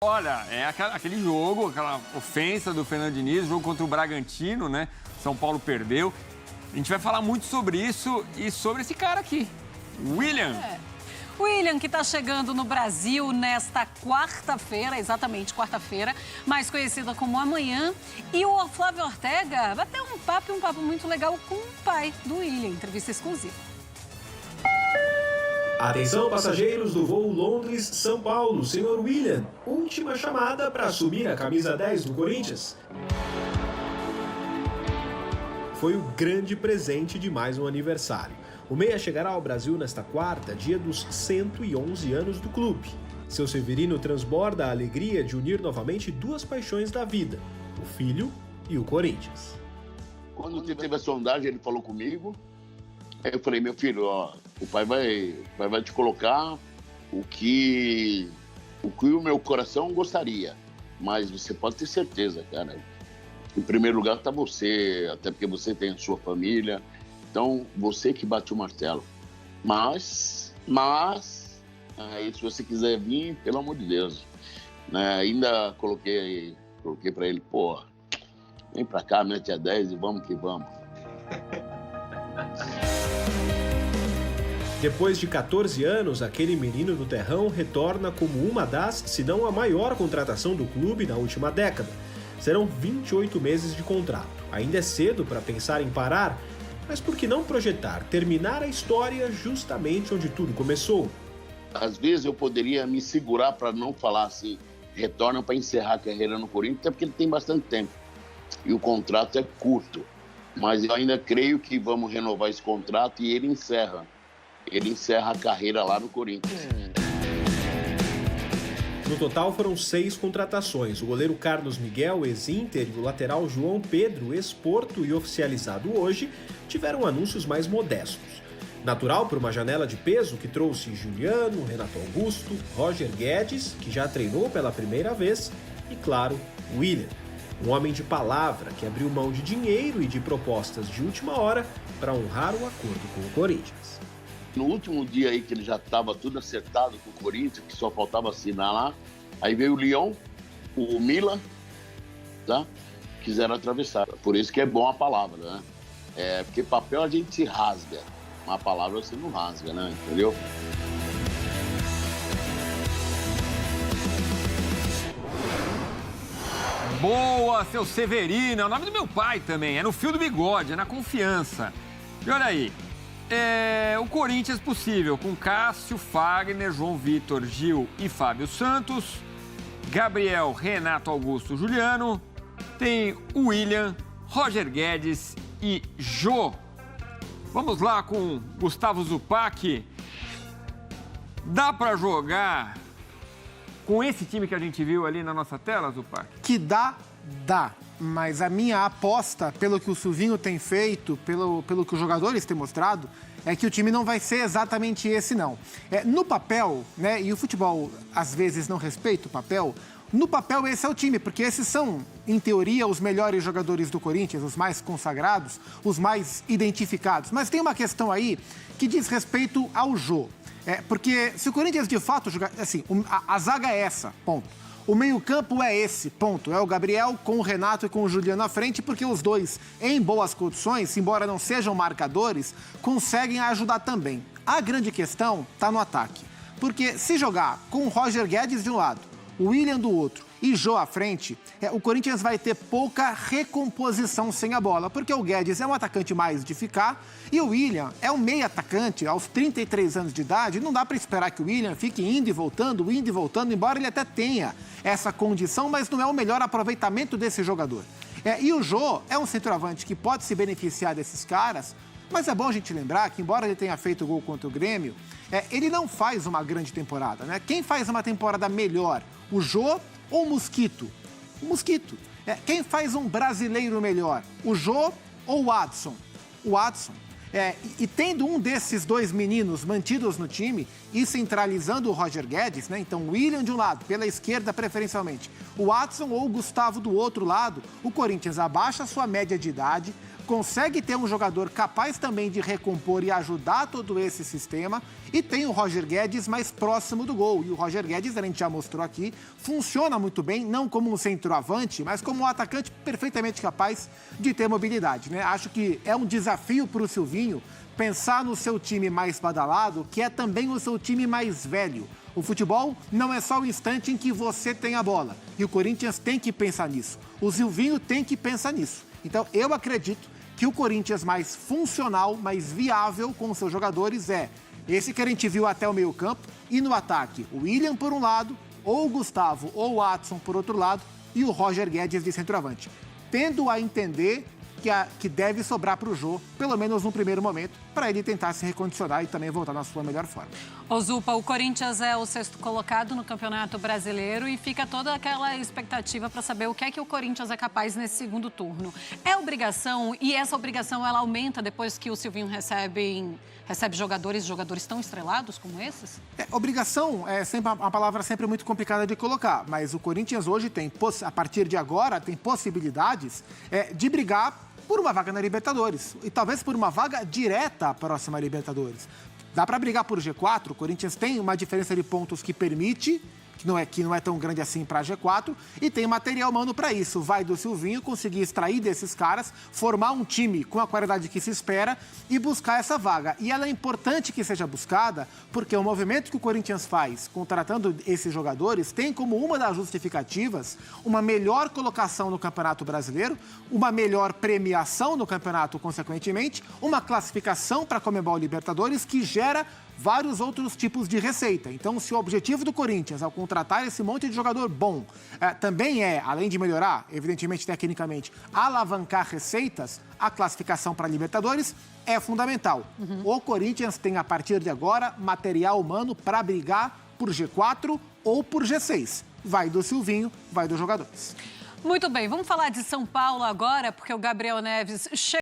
Olha, é aquele jogo, aquela ofensa do Fernando Diniz, jogo contra o Bragantino, né? São Paulo perdeu. A gente vai falar muito sobre isso e sobre esse cara aqui, William. William, que está chegando no Brasil nesta quarta-feira, exatamente quarta-feira, mais conhecida como Amanhã. E o Flávio Ortega vai ter um papo muito legal com o pai do William. Entrevista exclusiva. Atenção, passageiros do voo Londres-São Paulo. Senhor William, última chamada para assumir a camisa 10 do Corinthians. Foi o grande presente de mais um aniversário. O meia chegará ao Brasil nesta quarta, dia dos 111 anos do clube. Seu Severino transborda a alegria de unir novamente duas paixões da vida, o filho e o Corinthians. Quando teve a sondagem, ele falou comigo. Aí eu falei, meu filho, ó, o pai vai te colocar o que o meu coração gostaria. Mas você pode ter certeza, cara. Em primeiro lugar está você, até porque você tem a sua família. Então, você que bate o martelo. Mas aí, se você quiser vir, pelo amor de Deus. Né, ainda coloquei para ele, pô, vem pra cá, mete a 10 e vamos que vamos. Depois de 14 anos, aquele menino do terrão retorna como uma das, se não a maior contratação do clube na última década. Serão 28 meses de contrato. Ainda é cedo para pensar em parar, mas por que não projetar, terminar a história justamente onde tudo começou? Às vezes eu poderia me segurar para não falar assim, retorna para encerrar a carreira no Corinthians, até porque ele tem bastante tempo. E o contrato é curto. Mas eu ainda creio que vamos renovar esse contrato e ele encerra. Ele encerra a carreira lá no Corinthians. No total foram 6 contratações. O goleiro Carlos Miguel, ex-Inter, e o lateral João Pedro, ex-Porto e oficializado hoje, tiveram anúncios mais modestos. Natural por uma janela de peso que trouxe Juliano, Renato Augusto, Roger Guedes, que já treinou pela primeira vez, e claro, William, um homem de palavra que abriu mão de dinheiro e de propostas de última hora para honrar o acordo com o Corinthians. No último dia aí que ele já estava tudo acertado com o Corinthians, que só faltava assinar lá, aí veio o Lyon, o Milan, tá? Quiseram atravessar. Por isso que é bom a palavra, né? Porque papel a gente se rasga, mas a palavra você não rasga, né? Entendeu? Boa, seu Severino, é o nome do meu pai também, é no fio do bigode, é na confiança. E olha aí, o Corinthians possível, com Cássio, Fagner, João Vitor, Gil e Fábio Santos, Gabriel, Renato Augusto, Juliano, tem o William, Roger Guedes e Jô. Vamos lá com Gustavo Zupac. Dá para jogar com esse time que a gente viu ali na nossa tela, Zupac? Que dá. Mas a minha aposta, pelo que o Silvinho tem feito, pelo que os jogadores têm mostrado, é que o time não vai ser exatamente esse, não. No papel, né, e o futebol às vezes não respeita o papel, no papel esse é o time, porque esses são, em teoria, os melhores jogadores do Corinthians, os mais consagrados, os mais identificados. Mas tem uma questão aí que diz respeito ao jogo. Porque se o Corinthians de fato jogar, assim, a zaga é essa, ponto. O meio-campo é esse, ponto. É o Gabriel com o Renato e com o Juliano à frente, porque os dois, em boas condições, embora não sejam marcadores, conseguem ajudar também. A grande questão está no ataque. Porque se jogar com o Roger Guedes de um lado, o William do outro e Jô à frente, o Corinthians vai ter pouca recomposição sem a bola, porque o Guedes é um atacante mais de ficar e o William é um meio atacante aos 33 anos de idade. Não dá para esperar que o William fique indo e voltando, embora ele até tenha essa condição, mas não é o melhor aproveitamento desse jogador. E o Jô é um centroavante que pode se beneficiar desses caras, mas é bom a gente lembrar que, embora ele tenha feito gol contra o Grêmio, ele não faz uma grande temporada, né? Quem faz uma temporada melhor, o Jô ou o Mosquito? O Mosquito. Quem faz um brasileiro melhor, o Jô ou o Adson? O Adson. E tendo um desses dois meninos mantidos no time e centralizando o Roger Guedes, né? Então, o William de um lado, pela esquerda preferencialmente, o Watson ou o Gustavo do outro lado, o Corinthians abaixa a sua média de idade, consegue ter um jogador capaz também de recompor e ajudar todo esse sistema, e tem o Roger Guedes mais próximo do gol. E o Roger Guedes, a gente já mostrou aqui, funciona muito bem, não como um centroavante, mas como um atacante perfeitamente capaz de ter mobilidade, né? Acho que é um desafio para o Silvinho pensar no seu time mais badalado, que é também o seu time mais velho. O futebol não é só o instante em que você tem a bola. E o Corinthians tem que pensar nisso. O Silvinho tem que pensar nisso. Então, eu acredito que o Corinthians mais funcional, mais viável com os seus jogadores é esse que a gente viu até o meio-campo, e no ataque, o William por um lado, ou o Gustavo ou o Watson por outro lado, e o Roger Guedes de centroavante. Tendo a entender que deve sobrar para o Jô, pelo menos no primeiro momento, para ele tentar se recondicionar e também voltar na sua melhor forma. Ô Zupa, o Corinthians é o 6º colocado no Campeonato Brasileiro e fica toda aquela expectativa para saber o que é que o Corinthians é capaz nesse segundo turno. É obrigação, e essa obrigação ela aumenta depois que o Silvinho recebe jogadores tão estrelados como esses? Obrigação é sempre uma palavra sempre muito complicada de colocar, mas o Corinthians hoje tem, a partir de agora, tem possibilidades de brigar por uma vaga na Libertadores e talvez por uma vaga direta à próxima Libertadores. Dá para brigar por G4, o Corinthians tem uma diferença de pontos que permite, que não é tão grande assim para G4, e tem material humano para isso. Vai do Silvinho conseguir extrair desses caras, formar um time com a qualidade que se espera e buscar essa vaga. E ela é importante que seja buscada, porque o movimento que o Corinthians faz, contratando esses jogadores, tem como uma das justificativas uma melhor colocação no Campeonato Brasileiro, uma melhor premiação no campeonato, consequentemente, uma classificação para a Conmebol Libertadores que gera vários outros tipos de receita. Então, se o objetivo do Corinthians, ao contratar esse monte de jogador bom, também além de melhorar, evidentemente, tecnicamente, alavancar receitas, a classificação para a Libertadores é fundamental. O Corinthians tem, a partir de agora, material humano para brigar por G4 ou por G6. Vai do Silvinho, vai dos jogadores. Muito bem, vamos falar de São Paulo agora, porque o Gabriel Neves chegou.